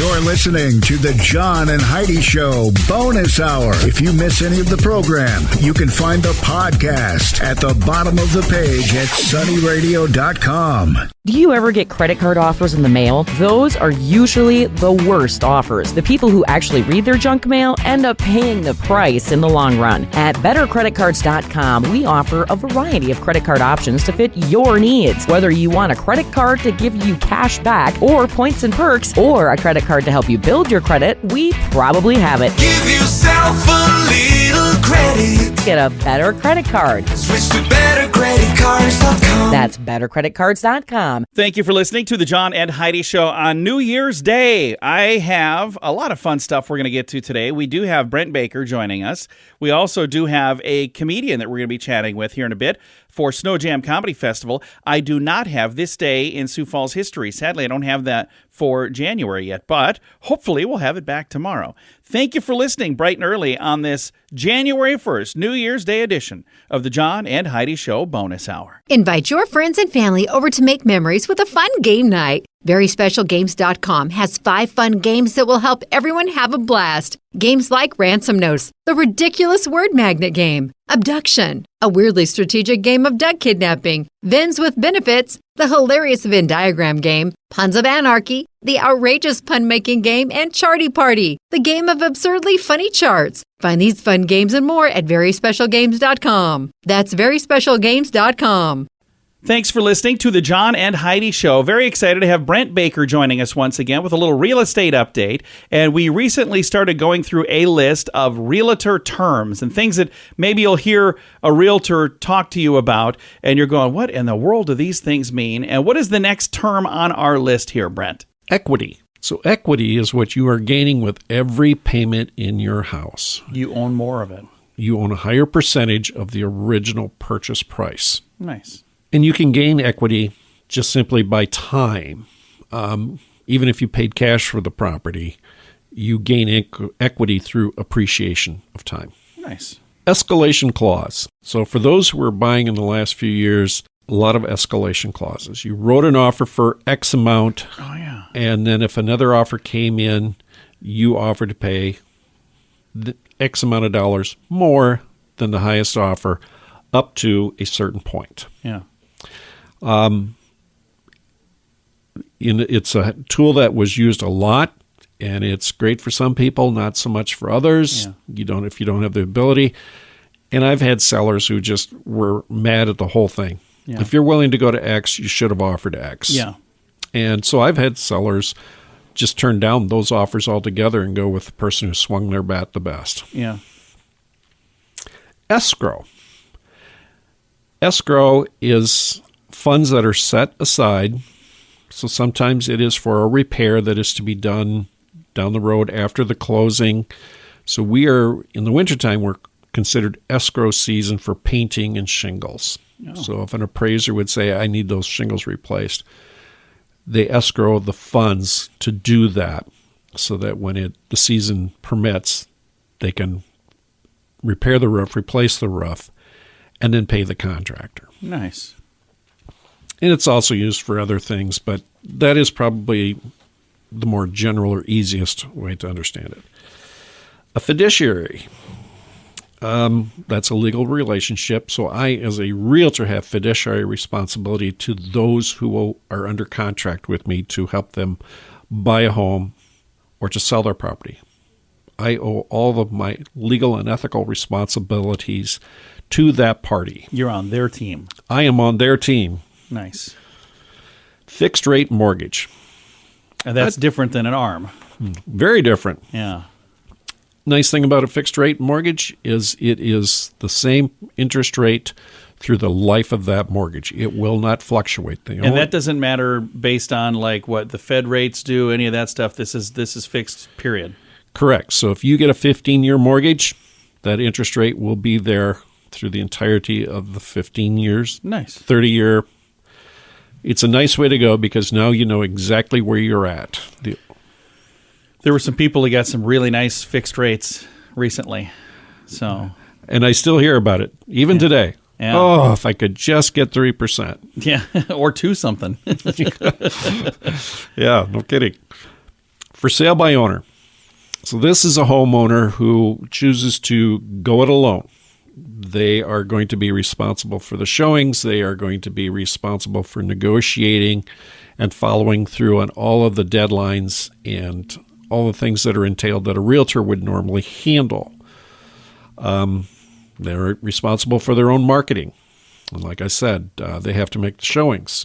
You're listening to the John and Heidi Show Bonus Hour. If you miss any of the program, you can find the podcast at the bottom of the page at sunnyradio.com. Do you ever get credit card offers in the mail? Those are usually the worst offers. The people who actually read their junk mail end up paying the price in the long run. At bettercreditcards.com, we offer a variety of credit card options to fit your needs. Whether you want a credit card to give you cash back or points and perks, or a credit card to help you build your credit, we probably have it. Give yourself a little credit. Get a better credit card. Switch to bettercreditcards.com. That's bettercreditcards.com. Thank you for listening to the John and Heidi Show on New Year's Day. I have a lot of fun stuff we're going to get to today. We do have Brent Baker joining us. We also do have a comedian that we're going to be chatting with here in a bit for Snow Jam Comedy Festival. I do not have this day in Sioux Falls history. Sadly, I don't have that for January yet, but hopefully we'll have it back tomorrow. Thank you for listening bright and early on this January 1st, New Year's Day edition of the John and Heidi Show Bonus Hour. Invite your friends and family over to make memories with a fun game night. VerySpecialGames.com has 5 fun games that will help everyone have a blast. Games like Ransom Notes, the ridiculous word magnet game, Abduction, a weirdly strategic game of duck kidnapping, Vins with Benefits, the hilarious Venn diagram game, Puns of Anarchy, the outrageous pun-making game, and Charty Party, the game of absurdly funny charts. Find these fun games and more at VerySpecialGames.com. That's VerySpecialGames.com. Thanks for listening to the John and Heidi Show. Very excited to have Brent Baker joining us once again with a little real estate update. And we recently started going through a list of realtor terms and things that maybe you'll hear a realtor talk to you about, and you're going, what in the world do these things mean? And what is the next term on our list here, Brent? Equity. So equity is what you are gaining with every payment in your house. You own more of it. You own a higher percentage of the original purchase price. Nice. And you can gain equity just simply by time. Even if you paid cash for the property, you gain equity through appreciation of time. Nice. Escalation clause. So for those who are buying in the last few years, a lot of escalation clauses. You wrote an offer for X amount. Oh, yeah. And then if another offer came in, you offer to pay the X amount of dollars more than the highest offer up to a certain point. Yeah. It's a tool that was used a lot, and it's great for some people, not so much for others. Yeah. If you don't have the ability. And I've had sellers who just were mad at the whole thing. Yeah. If you're willing to go to X, you should have offered X. Yeah. And so I've had sellers just turn down those offers altogether and go with the person who swung their bat the best. Yeah. Escrow. Escrow is funds that are set aside. So sometimes it is for a repair that is to be done down the road after the closing. So we are, in the wintertime, we're considered escrow season for painting and shingles. Oh. So if an appraiser would say, I need those shingles replaced, they escrow the funds to do that so that when the season permits, they can repair the roof, replace the roof, and then pay the contractor. Nice. And it's also used for other things, but that is probably the more general or easiest way to understand it. A fiduciary. That's a legal relationship. So I, as a realtor, have fiduciary responsibility to those who are under contract with me to help them buy a home or to sell their property. I owe all of my legal and ethical responsibilities to that party. You're on their team. I am on their team. Nice. Fixed rate mortgage. And that's different than an ARM. Very different. Yeah. Nice thing about a fixed rate mortgage is it is the same interest rate through the life of that mortgage. It will not fluctuate. And that doesn't matter based on like what the Fed rates do, any of that stuff. This is fixed, period. Correct. So if you get a 15-year mortgage, that interest rate will be there through the entirety of the 15 years. Nice. 30-year. It's a nice way to go because now you know exactly where you're at. There were some people who got some really nice fixed rates recently. So, and I still hear about it, even today. Yeah. Oh, if I could just get 3%. Yeah, or 2 something. Yeah, no kidding. For sale by owner. So this is a homeowner who chooses to go it alone. They are going to be responsible for the showings. They are going to be responsible for negotiating and following through on all of the deadlines and all the things that are entailed that a realtor would normally handle. They're responsible for their own marketing. And like I said, they have to make the showings.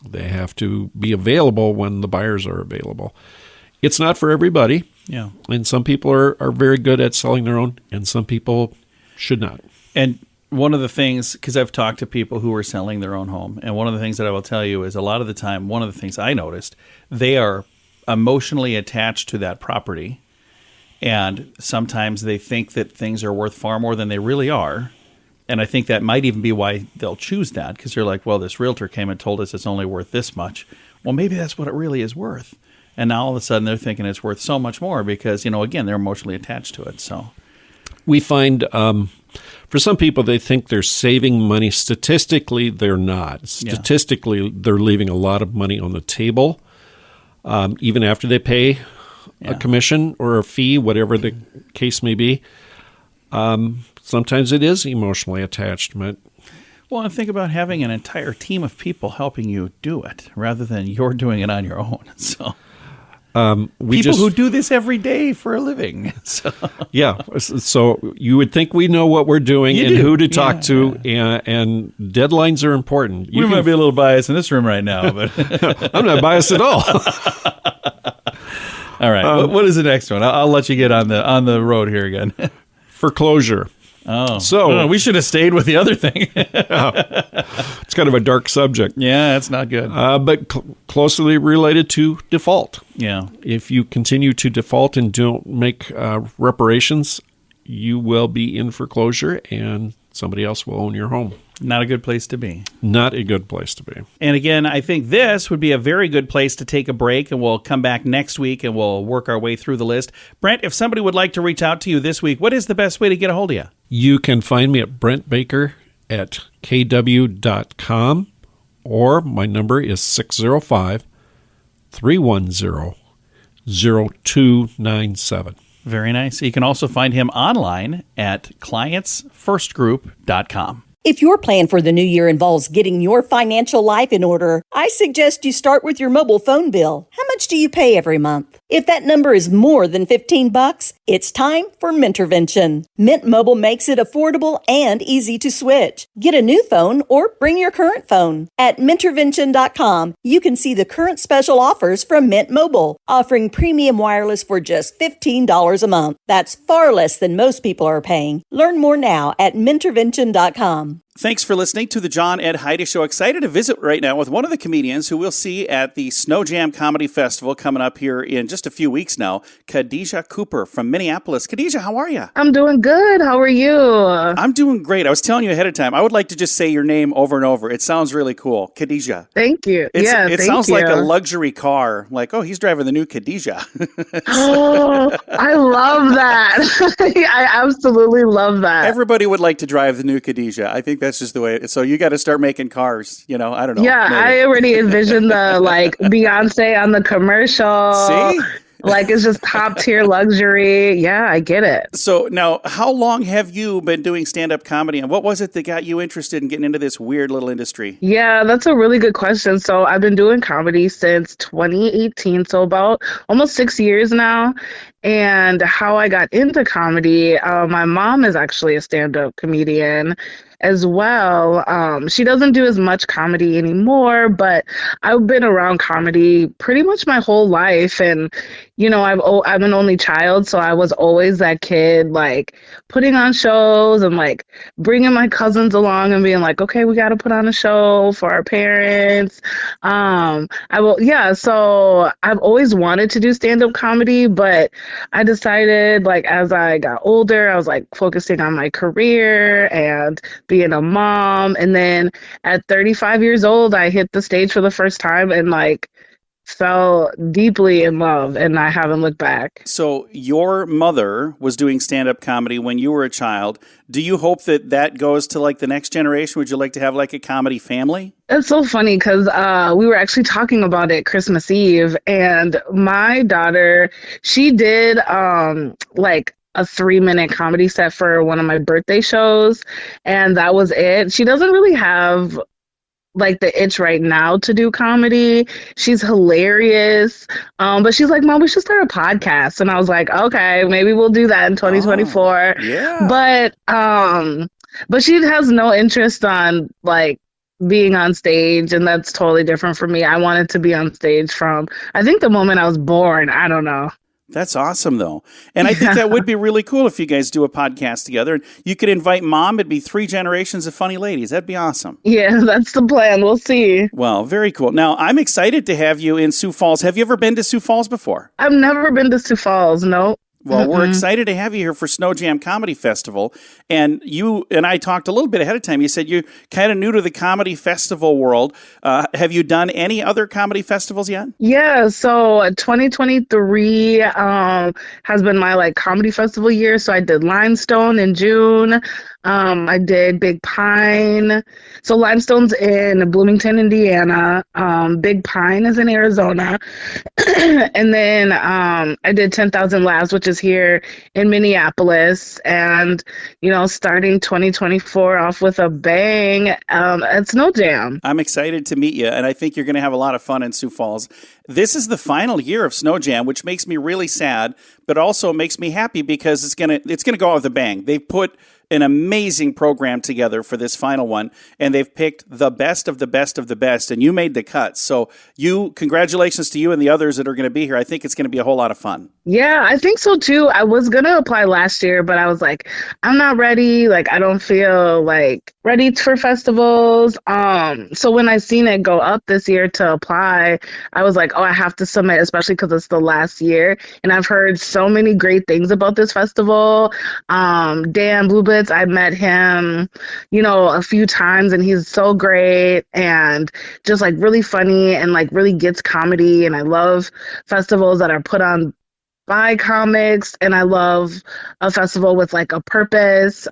They have to be available when the buyers are available. It's not for everybody. Yeah. And some people are very good at selling their own, and some people should not. And one of the things, because I've talked to people who are selling their own home, and one of the things that I will tell you is a lot of the time, one of the things I noticed, they are emotionally attached to that property. And sometimes they think that things are worth far more than they really are. And I think that might even be why they'll choose that, because they're like, well, this realtor came and told us it's only worth this much. Well, maybe that's what it really is worth. And now all of a sudden they're thinking it's worth so much more because, again, they're emotionally attached to it. So we find for some people, they think they're saving money. Statistically, they're not. Statistically, they're leaving a lot of money on the table, even after they pay a commission or a fee, whatever the case may be. Sometimes it is emotionally attachment. Well, and think about having an entire team of people helping you do it rather than you're doing it on your own. So people who do this every day for a living. So. Yeah. So you would think we know what we're doing and who to talk to, and deadlines are important. We might be a little biased in this room right now, but I'm not biased at all. All right. What is the next one? I'll let you get on the road here again. Foreclosure. Oh, so we should have stayed with the other thing. It's kind of a dark subject. Yeah, it's not good. But closely related to default. Yeah. If you continue to default and don't make reparations, you will be in foreclosure and somebody else will own your home. Not a good place to be. Not a good place to be. And again, I think this would be a very good place to take a break, and we'll come back next week and we'll work our way through the list. Brent, if somebody would like to reach out to you this week, what is the best way to get a hold of you? You can find me at Brent Baker at kw.com, or my number is 605-310-0297. Very nice. You can also find him online at clientsfirstgroup.com. If your plan for the new year involves getting your financial life in order, I suggest you start with your mobile phone bill. How much do you pay every month? If that number is more than $15, it's time for Mintervention. Mint Mobile makes it affordable and easy to switch. Get a new phone or bring your current phone. At Mintervention.com, you can see the current special offers from Mint Mobile, offering premium wireless for just $15 a month. That's far less than most people are paying. Learn more now at Mintervention.com. Thanks for listening to the John Ed Heidi Show. Excited to visit right now with one of the comedians who we'll see at the Snow Jam Comedy Festival coming up here in just a few weeks now, Khadijah Cooper from Minneapolis. Khadijah, how are you? I'm doing good. How are you? I'm doing great. I was telling you ahead of time, I would like to just say your name over and over. It sounds really cool. Khadijah. Thank you. It sounds like a luxury car. Like, oh, he's driving the new Khadijah. Oh, I love that. I absolutely love that. Everybody would like to drive the new Khadijah. I think that's just the way so you got to start making cars, I don't know. Yeah, maybe. I already envisioned the Beyonce on the commercial. See? It's just top tier luxury. Yeah, I get it. So now, how long have you been doing stand-up comedy, and what was it that got you interested in getting into this weird little industry? Yeah, that's a really good question. So I've been doing comedy since 2018, so about almost 6 years now. And how I got into comedy, my mom is actually a stand-up comedian as well. She doesn't do as much comedy anymore, but I've been around comedy pretty much my whole life. And, I'm an only child, so I was always that kid, putting on shows and, bringing my cousins along and being like, okay, we got to put on a show for our parents. So I've always wanted to do stand-up comedy, but I decided, as I got older, I was, focusing on my career and being a mom. And then at 35 years old, I hit the stage for the first time and, fell deeply in love, and I haven't looked back. So your mother was doing stand-up comedy when you were a child. Do you hope that goes to like the next generation? Would you like to have like a comedy family? It's so funny because we were actually talking about it Christmas Eve, and my daughter, she did like a 3-minute comedy set for one of my birthday shows, and that was it. She doesn't really have like the itch right now to do comedy. She's hilarious. But she's like, Mom, we should start a podcast. And I was like, okay, maybe we'll do that in 2024. Yeah. But she has no interest on like being on stage, and that's totally different for me. I wanted to be on stage from, I think, the moment I was born. I don't know. That's awesome, though. And I think that would be really cool if you guys do a podcast together. You could invite Mom. It'd be 3 generations of funny ladies. That'd be awesome. Yeah, that's the plan. We'll see. Well, very cool. Now, I'm excited to have you in Sioux Falls. Have you ever been to Sioux Falls before? I've never been to Sioux Falls, no. Well, we're excited to have you here for Snow Jam Comedy Festival. And you and I talked a little bit ahead of time. You said you're kind of new to the comedy festival world. Have you done any other comedy festivals yet? Yeah, so 2023 has been my like comedy festival year. So I did Limestone in June. I did Big Pine. So Limestone's in Bloomington, Indiana. Big Pine is in Arizona. And then I did 10,000 Laughs, which is here in Minneapolis. And, you know, starting 2024 off with a bang at Snow Jam. I'm excited to meet you, and I think you're going to have a lot of fun in Sioux Falls. This is the final year of Snow Jam, which makes me really sad, but also makes me happy because it's gonna go out with a bang. They've put an amazing program together for this final one, and they've picked the best of the best of the best, and you made the cut. So congratulations to you and the others that are going to be here. I think it's going to be a whole lot of fun. Yeah, I think so too. I was going to apply last year, but I was like, I'm not ready. Like, I don't feel like ready for festivals. So when I seen it go up this year to apply, I was like, oh, I have to submit, especially because it's the last year. And I've heard so many great things about this festival. Dan Bluebits, I met him, you know, a few times, and he's so great and just like really funny and like really gets comedy. And I love festivals that are put on by comics, and I love a festival with like a purpose.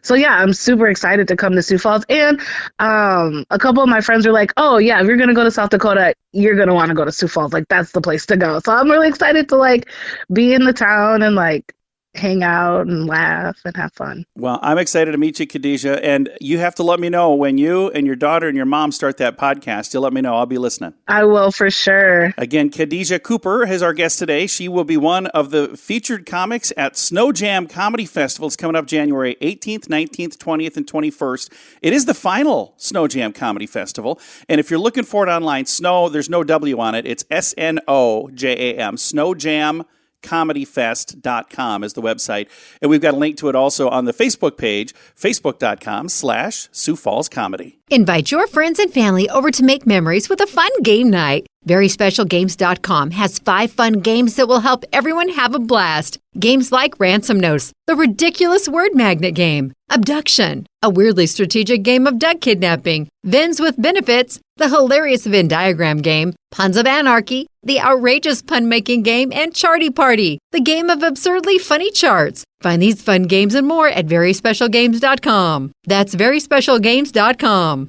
So yeah, I'm super excited to come to Sioux Falls. And a couple of my friends are like, oh yeah, if you're gonna go to South Dakota, you're gonna want to go to Sioux Falls. Like, that's the place to go. So I'm really excited to like be in the town and like hang out and laugh and have fun. Well, I'm excited to meet you, Khadijah, and you have to let me know when you and your daughter and your mom start that podcast. You'll let me know. I'll be listening. I will, for sure. Again, Khadijah Cooper is our guest today. She will be one of the featured comics at Snow Jam Comedy Festival. It's coming up January 18th, 19th, 20th, and 21st. It is the final Snow Jam Comedy Festival, and if you're looking for it online, Snow, there's no W on it. It's SNOJAM, Snow Jam comedyfest.com is the website. And we've got a link to it also on the Facebook page, facebook.com/Sioux Falls Comedy. Invite your friends and family over to make memories with a fun game night. VerySpecialGames.com has 5 fun games that will help everyone have a blast. Games like Ransom Notes, the ridiculous word magnet game, Abduction, a weirdly strategic game of duck kidnapping, Vins with Benefits, the hilarious Venn diagram game, Puns of Anarchy, the outrageous pun-making game, and Charty Party, the game of absurdly funny charts. Find these fun games and more at VerySpecialGames.com. That's VerySpecialGames.com.